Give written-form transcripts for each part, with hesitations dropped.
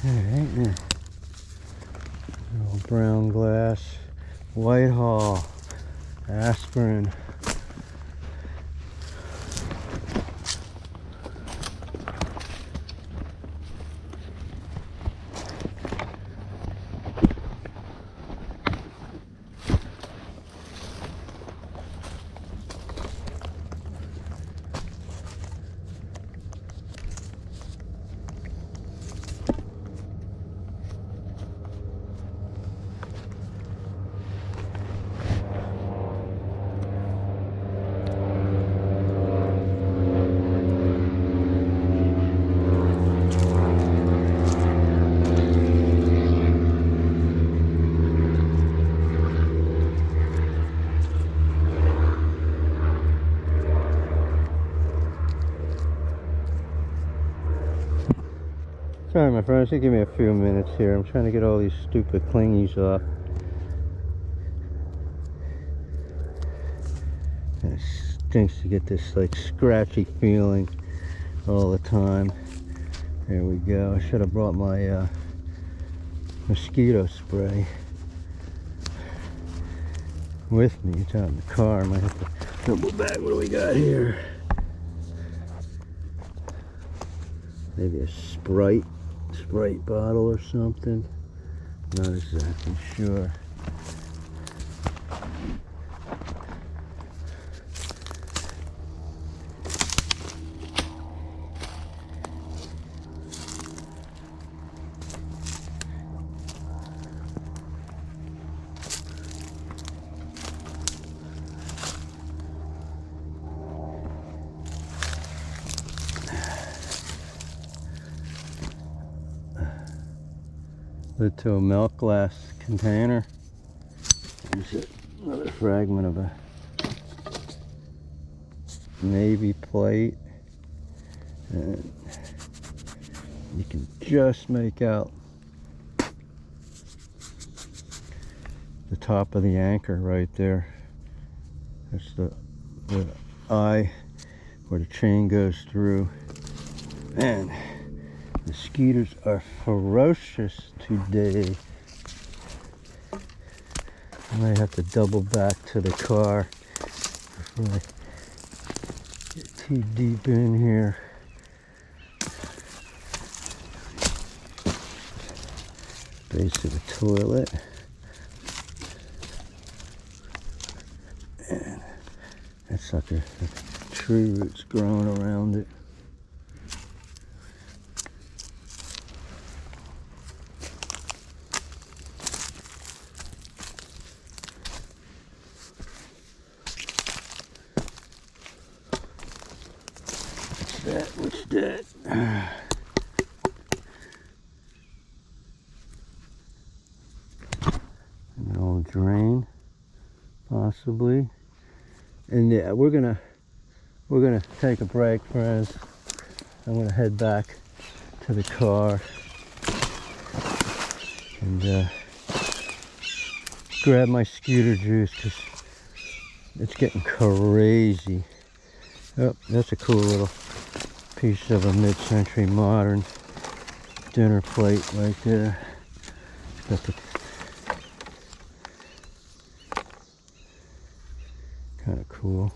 Alright, yeah. Little brown glass, Whitehall, aspirin. Sorry my friends, give me a few minutes here. I'm trying to get all these stupid clingies off. And it stinks to get this like scratchy feeling all the time. There we go. I should have brought my mosquito spray with me. It's out in the car. I might have to double back. What do we got here? Maybe a Sprite bottle or something. Not exactly sure. Put it to a milk glass container. There's another fragment of a navy plate, and you can just make out the top of the anchor right there. That's the eye where the chain goes through. Man, mosquitoes are ferocious today. I might have to double back to the car before I get too deep in here. Base of the toilet. And that sucker, the tree roots growing around it. What's that? An old drain, possibly. And yeah, we're gonna take a break, friends. I'm gonna head back to the car and grab my scooter juice because it's getting crazy. Oh, that's a cool little piece of a mid-century modern dinner plate right there. Got the kind of cool.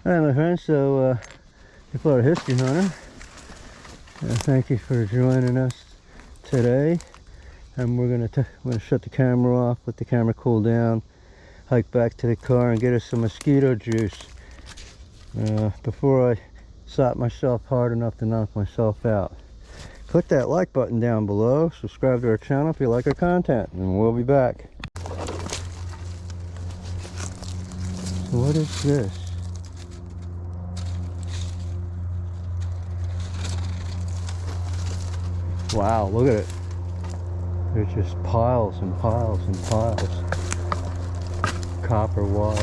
Alright my friends, so if you're a history hunter, thank you for joining us today. And we're gonna shut the camera off, let the camera cool down, hike back to the car and get us some mosquito juice before I slap myself hard enough to knock myself out. Click that like button down below, subscribe to our channel if you like our content, and we'll be back. So what is this? Wow, look at it. There's just piles and piles and piles. Copper wire.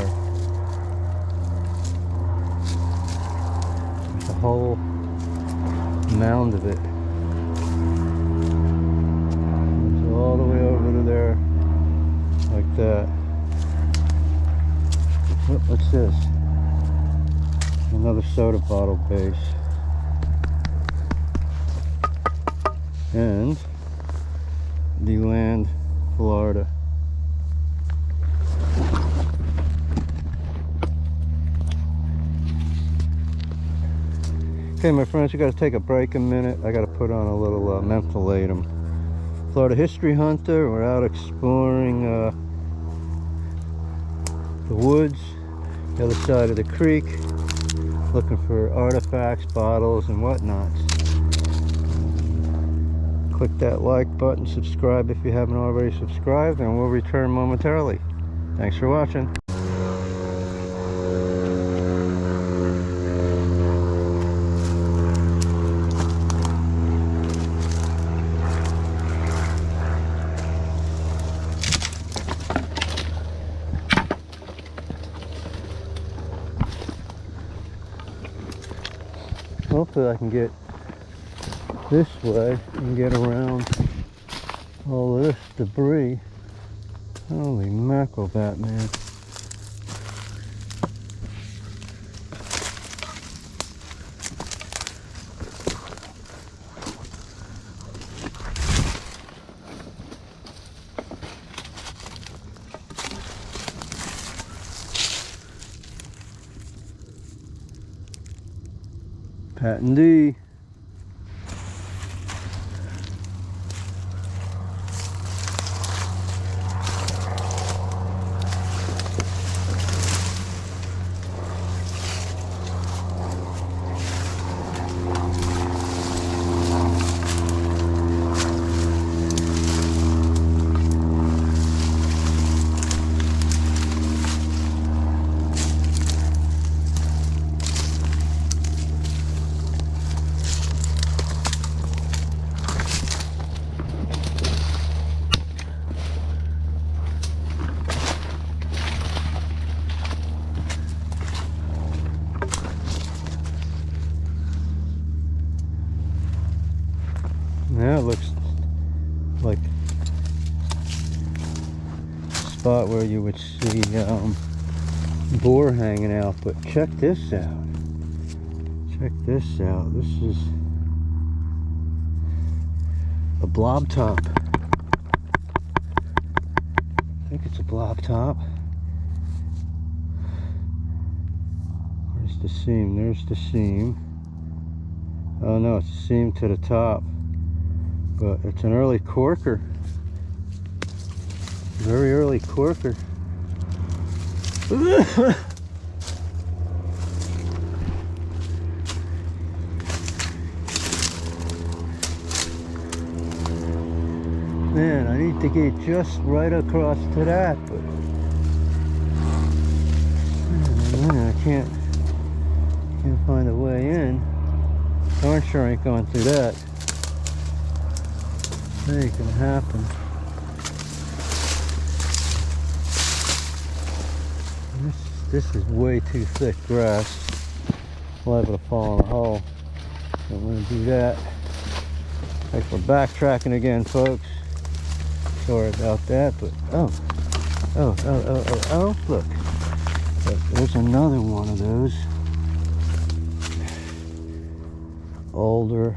There's a whole mound of it. It's all the way over to there, like that. What's this? Another soda bottle base. and DeLand, Florida. Okay, my friends, we got to take a break a minute. I got to put on a little mentholatum. Florida History Hunter. We're out exploring the woods, the other side of the creek, looking for artifacts, bottles, and whatnot. Click that like button, subscribe if you haven't already subscribed, and we'll return momentarily. Thanks for watching. Hopefully I can get this way and get around all of this debris. Holy mackerel, Batman. Patent D. Now it looks like a spot where you would see boar hanging out, but check this out. Check this out. This is a blob top. I think it's a blob top. Where's the seam? There's the seam. Oh no, it's a seam to the top. But it's an early corker. Very early corker. Man, I need to get just right across to that, but man, I can't find a way in. Darn sure ain't going through that. That ain't gonna happen. This is way too thick grass. Liable to fall in a hole. Don't want to do that. Like we're backtracking again, folks. Sorry about that, but oh, look. There's another one of those. Older.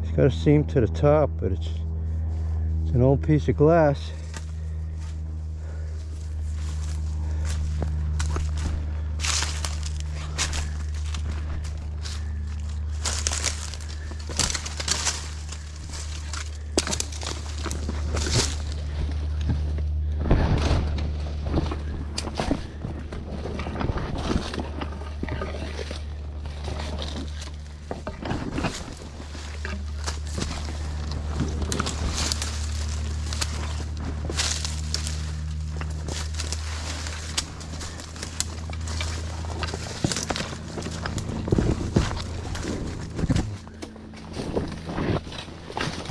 It's got a seam to the top, but it's an old piece of glass.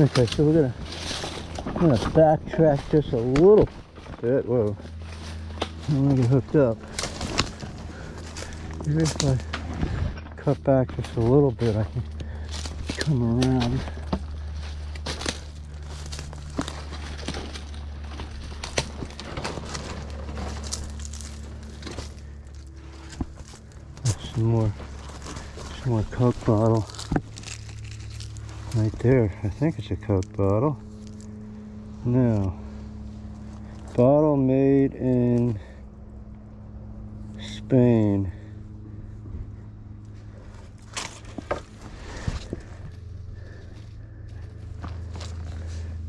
Okay, so I'm gonna backtrack just a little bit. Whoa, I'm gonna get hooked up. Maybe if I cut back just a little bit, I can come around. some more Coke bottle right there. I think it's a Coke bottle. No. Bottle made in Spain.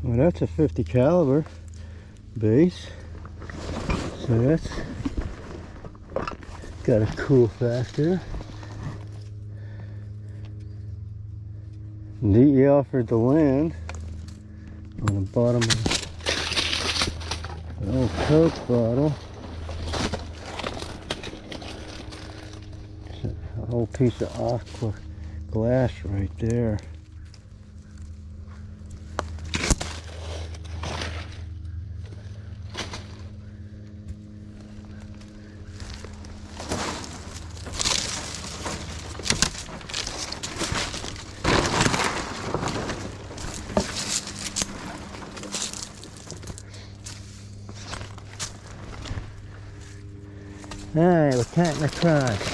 Well, that's a 50 caliber base. So that's got a cool factor. DE offered the land on the bottom of an old Coke bottle. It's a whole piece of aqua glass right there. Alright, we're cutting across.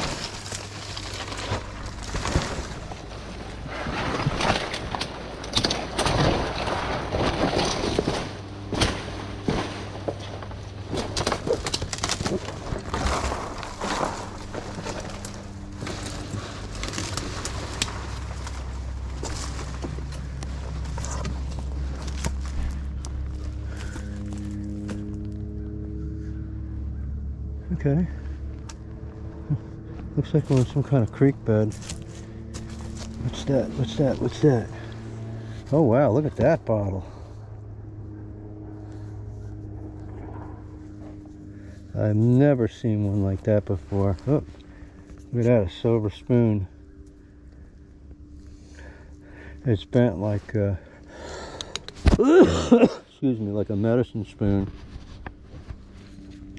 Okay. Looks like we're in some kind of creek bed. What's that? What's that? What's that? Oh wow, look at that bottle. I've never seen one like that before. Oh, look at that, a silver spoon. It's bent like excuse me, like a medicine spoon.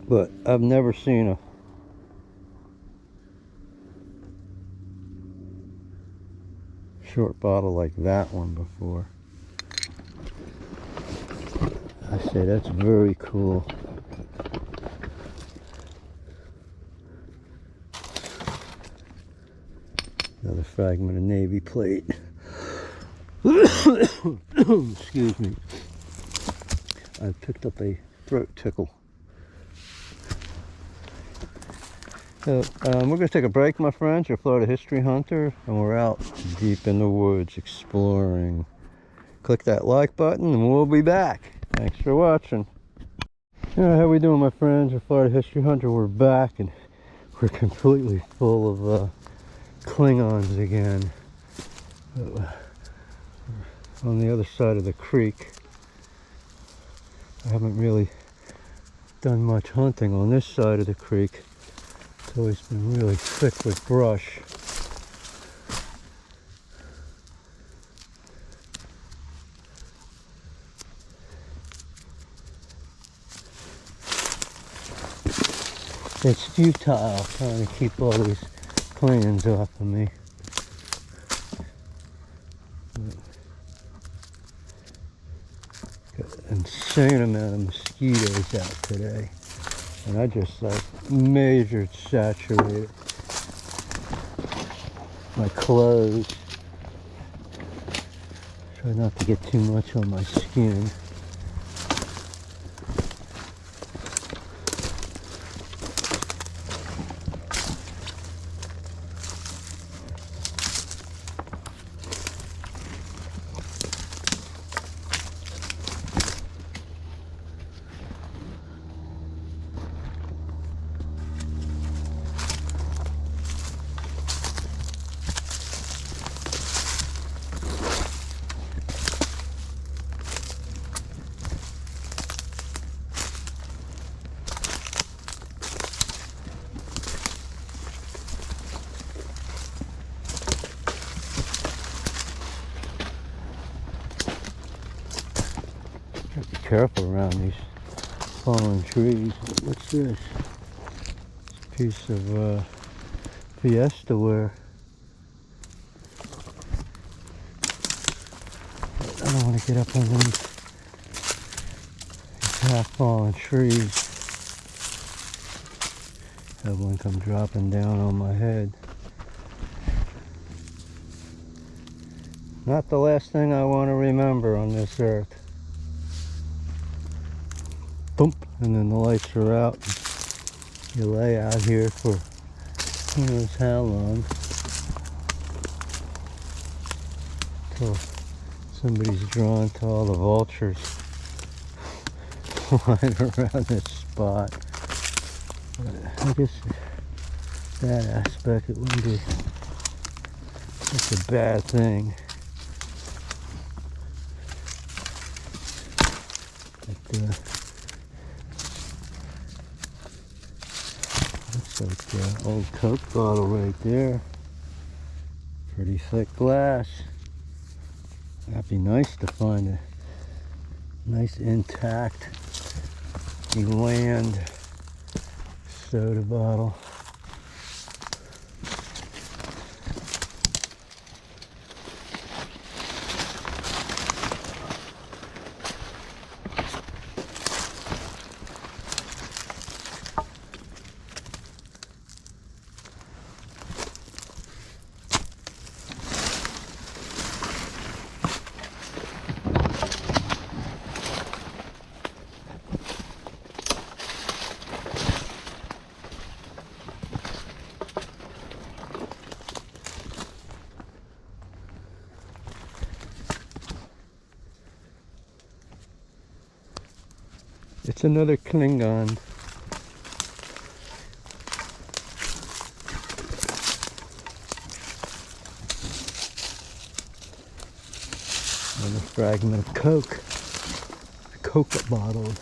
But I've never seen a short bottle like that one before. I say that's very cool. Another fragment of Navy plate. Excuse me. I picked up a throat tickle. So, we're going to take a break, my friends. You're a Florida History Hunter, and we're out deep in the woods exploring. Click that like button, and we'll be back. Thanks for watching. Alright, how we doing, my friends? You're a Florida History Hunter. We're back, and we're completely full of Klingons again. On the other side of the creek. I haven't really done much hunting on this side of the creek. It's always been really thick with brush. It's futile trying to keep all these Klingons off of me. Got an insane amount of mosquitoes out today. And I just like measured, saturated my clothes. Try not to get too much on my skin. Be careful around these fallen trees. What's this? It's a piece of Fiesta ware. I don't want to get up on these half-fallen trees. Have one come dropping down on my head. Not the last thing I want to remember on this earth. Boom, and then the lights are out. You lay out here for who knows how long. Till somebody's drawn to all the vultures flying around this spot. But I guess that aspect, it wouldn't be such a bad thing. But, looks like an old Coke bottle right there. Pretty thick glass. That'd be nice to find a nice intact DeLand soda bottle. It's another Klingon. Another fragment of Coke. A Coca bottle.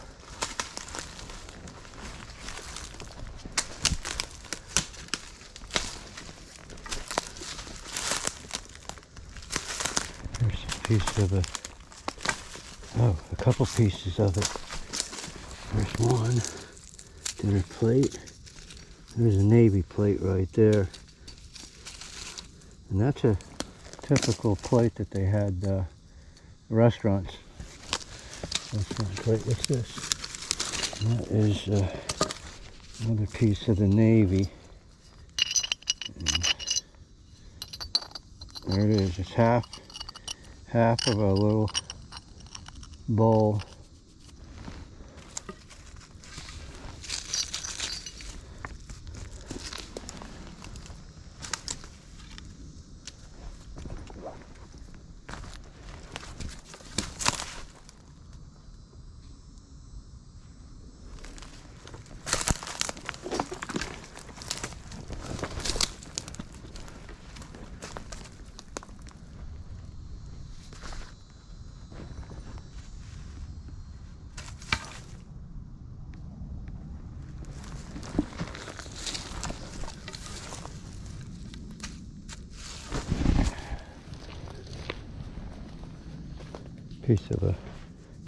There's a piece of it. Oh, a couple pieces of it. There's one dinner plate. There's a Navy plate right there. And that's a typical plate that they had restaurants. Restaurant plate. What's this? That is another piece of the Navy. And there it is. It's half of a little bowl.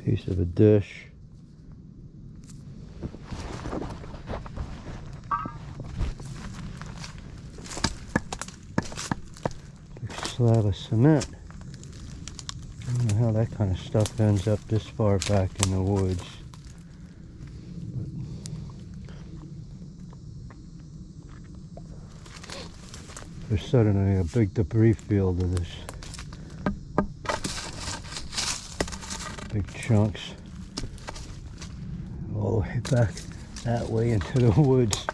Piece of a dish. Big slab of cement. I don't know how that kind of stuff ends up this far back in the woods. There's suddenly a big debris field of this. Big chunks all the way back that way into the woods.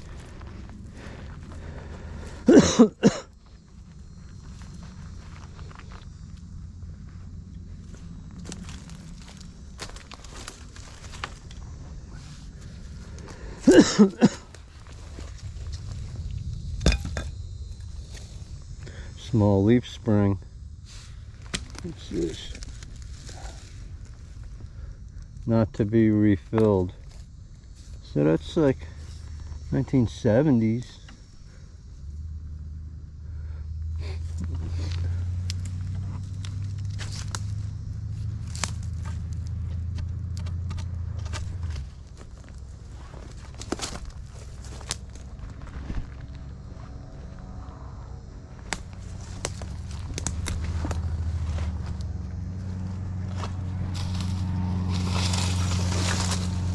Small leaf spring. What's this? Not to be refilled. So that's like 1970s.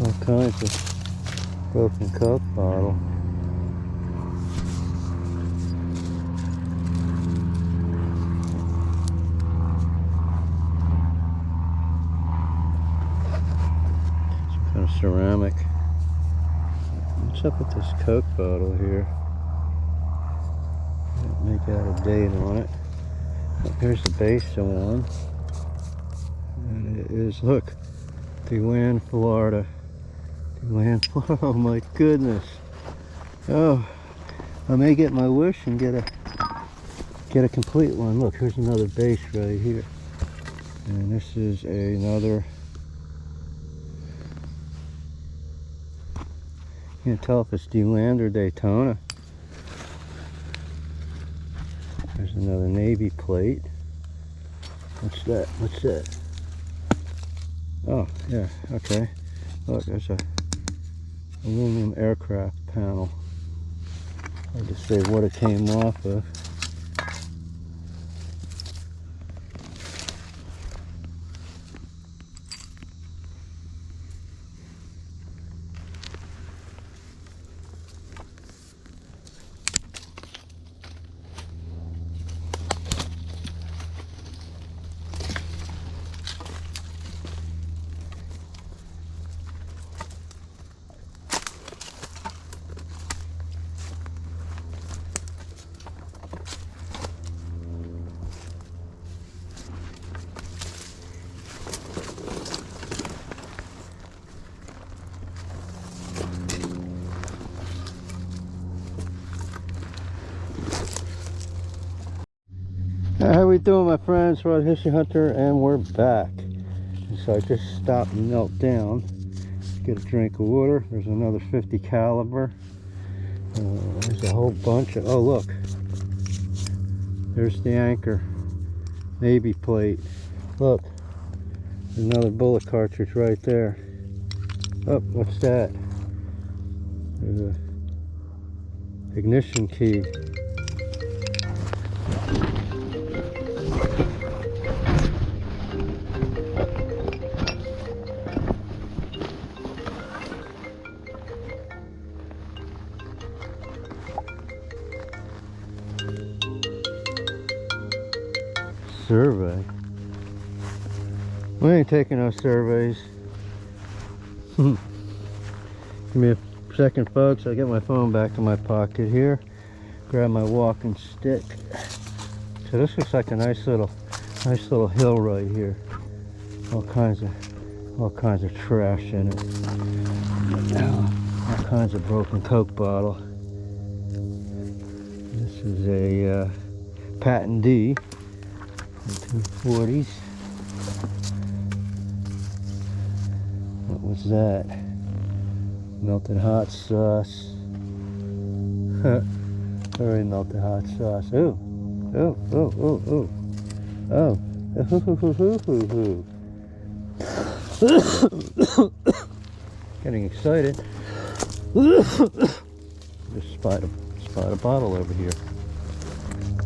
All kinds of broken Coke bottle. ceramic. What's up with this Coke bottle here? Can't make out a date on it. Oh, here's the base one. And it is, look, DeLand, Florida. DeLand, Florida. Oh my goodness. Oh, I may get my wish and get a complete one. Look, here's another base right here. And this is another, can't tell if it's DeLand or Daytona. There's another Navy plate. What's that? What's that? Oh, yeah, okay. Look, there's a aluminum aircraft panel. Hard to say what it came off of. How we doing, my friends? Rod History Hunter, and we're back. So I just stopped and knelt down to get a drink of water. There's another 50 caliber. There's a whole bunch of, oh look, there's the anchor Navy plate. Look, there's another bullet cartridge right there. Oh, what's that? There's a ignition key. Survey. We ain't taking no surveys. Give me a second, folks. I get my phone back in my pocket here. Grab my walking stick. So this looks like a nice little hill right here. All kinds of trash in it. All kinds of broken Coke bottle. This is a Patent D. 240s. What was that? Melted hot sauce. Very melted hot sauce. Ooh. Oh, oh, oh, oh. Oh. Getting excited. Just spied a bottle over here.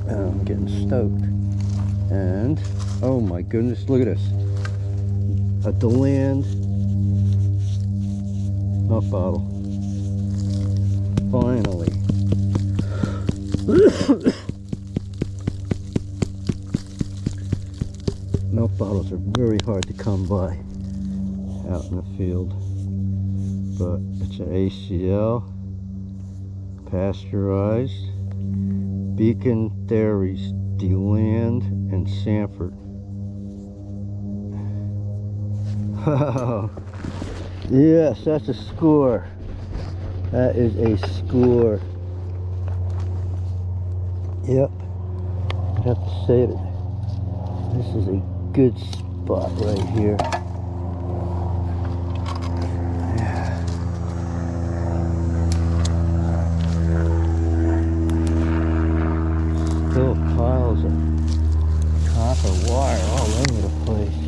I'm getting stoked. And, oh my goodness, look at this. A DeLand milk bottle. Finally. Milk bottles are very hard to come by out in the field. But it's an ACL, pasteurized, Beacon Dairies, DeLand and Sanford. Wow. Yes, that's a score. That is a score. Yep. I'd have to say that this is a good spot right here. Yeah. Still piles of copper wire all over the place.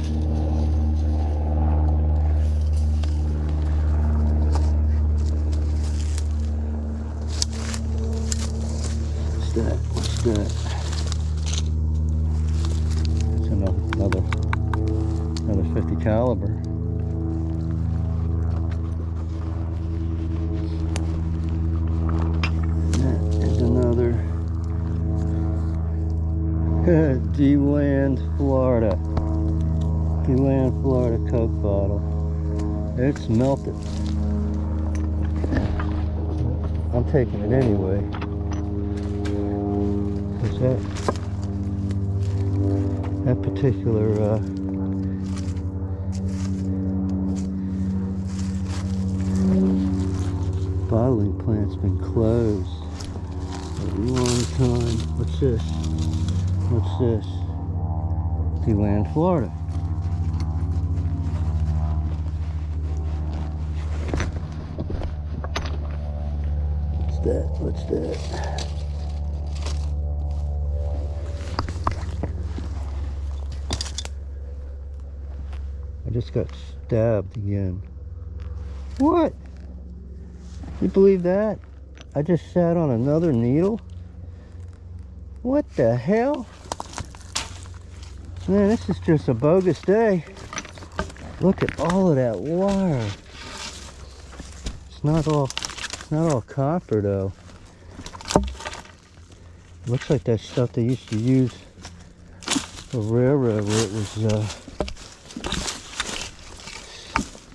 What's that? What's that? That's another 50 cal. It's melted. I'm taking it anyway. Because that particular bottling plant's been closed for a long time. What's this? What's this? DeLand, Florida. What's that? What's that? I just got stabbed again. What? You believe that? I just sat on another needle? What the hell? Man, this is just a bogus day. Look at all of that wire. It's not all copper though. It looks like that stuff they used to use for railroad where it was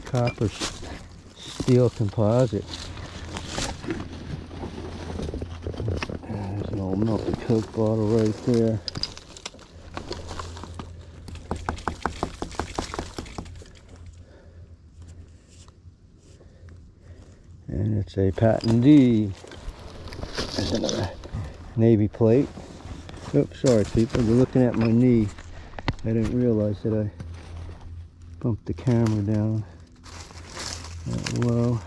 copper steel composite. There's an old melted Coke bottle right there. And it's a patent D. There's another Navy plate. Oops, sorry people, you're looking at my knee. I didn't realize that I bumped the camera down that low.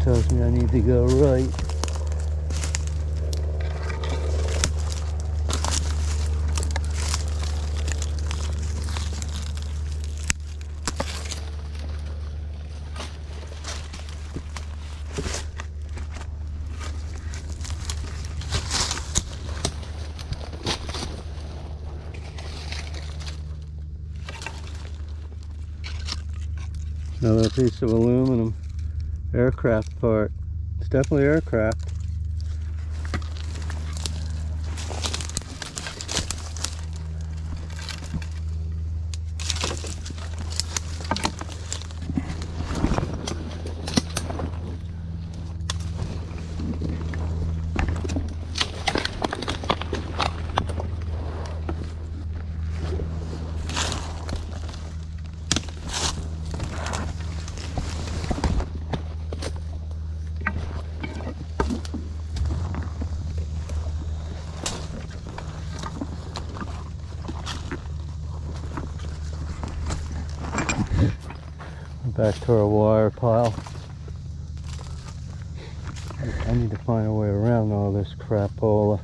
Tells me I need to go right. Another piece of aluminum. Aircraft part. It's definitely aircraft. Back to our wire pile. I need to find a way around all this crapola.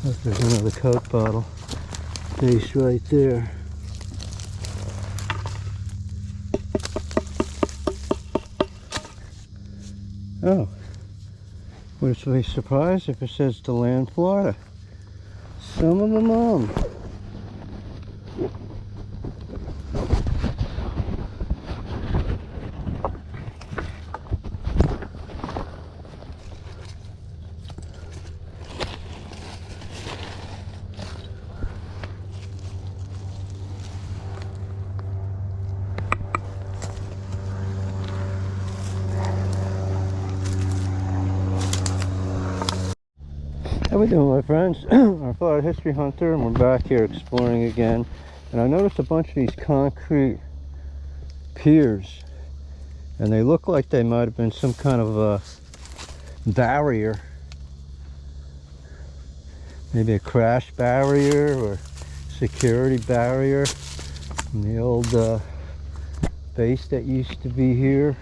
Look, there's another Coke bottle. Case right there. Oh, Would be surprised if it says DeLand, Florida. Some of them on. How we doing, my friends? Our Florida History Hunter, and we're back here exploring again. And I noticed a bunch of these concrete piers, and they look like they might have been some kind of a barrier, maybe a crash barrier or security barrier from the old base that used to be here.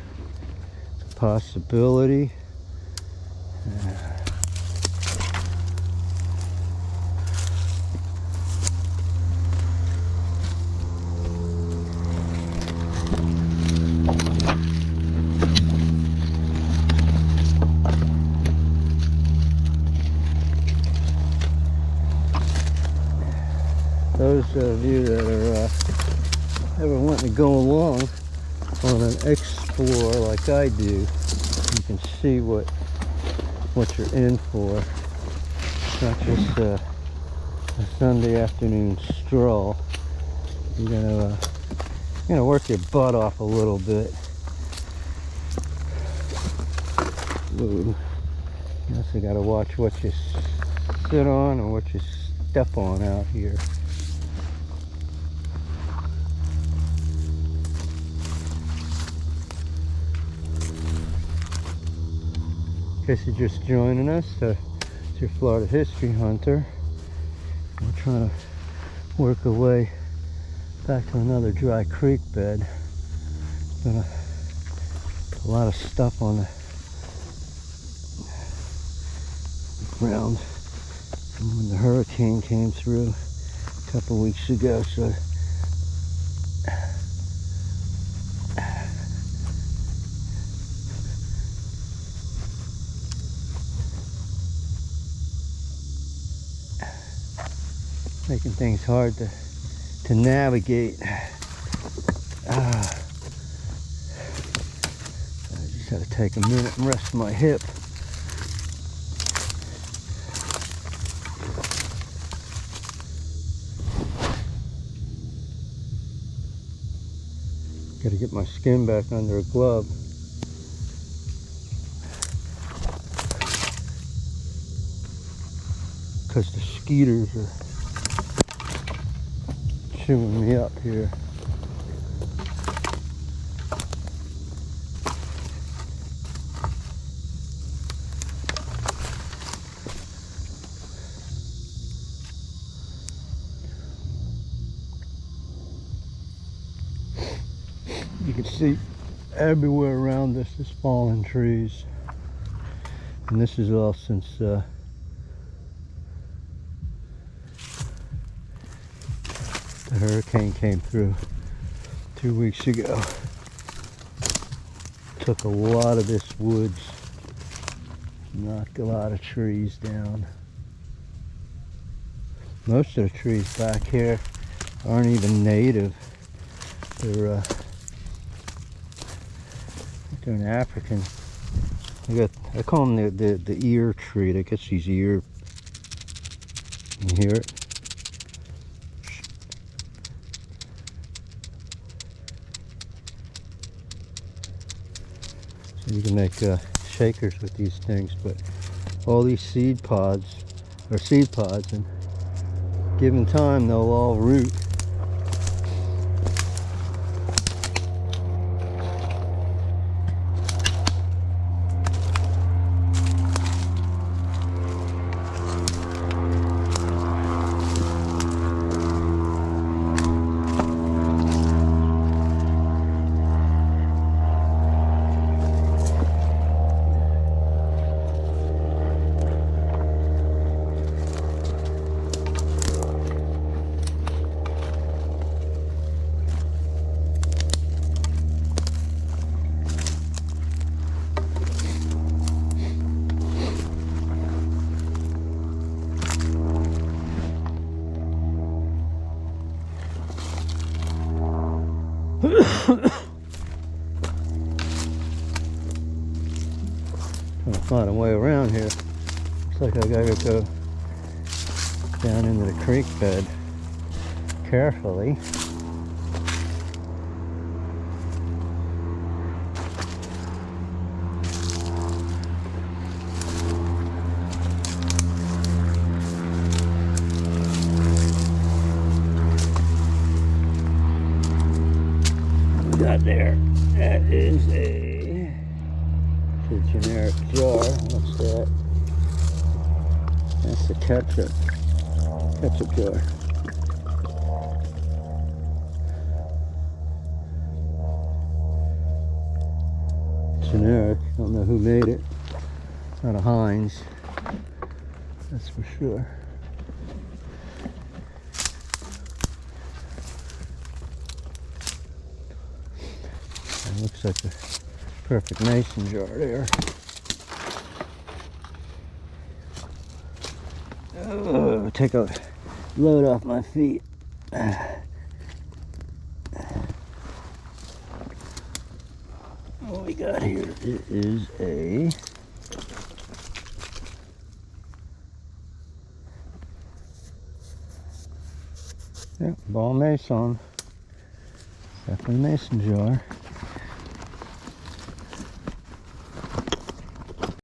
It's a possibility. Those of you that are ever wanting to go along on an explore like I do, you can see what you're in for. It's not just a Sunday afternoon stroll. You're gonna work your butt off a little bit. Ooh. You also gotta watch what you sit on and what you step on out here. In case you're just joining us, it's your Florida History Hunter. We're trying to work our way back to another dry creek bed. Been a lot of stuff on the ground from when the hurricane came through a couple weeks ago, so making things hard to navigate. I just had to take a minute and rest my hip. Got to get my skin back under a glove. Because the skeeters are chewing me up here. You can see everywhere around us is fallen trees, and this is all since the hurricane came through 2 weeks ago. Took a lot of this woods, knocked a lot of trees down. Most of the trees back here aren't even native. They're an African. I call them the ear tree. That gets these ear. You hear it? So you can make shakers with these things, but all these seed pods, and given time they'll all root. Trying to find a way around here. Looks like I gotta go down into the creek bed carefully. Got there. That is a generic jar. What's that? That's the ketchup jar. Generic. Don't know who made it. Not a Heinz. That's for sure. It looks like a perfect mason jar there. Oh, take a load off my feet. What we got here? It is a ball mason. Definitely mason jar.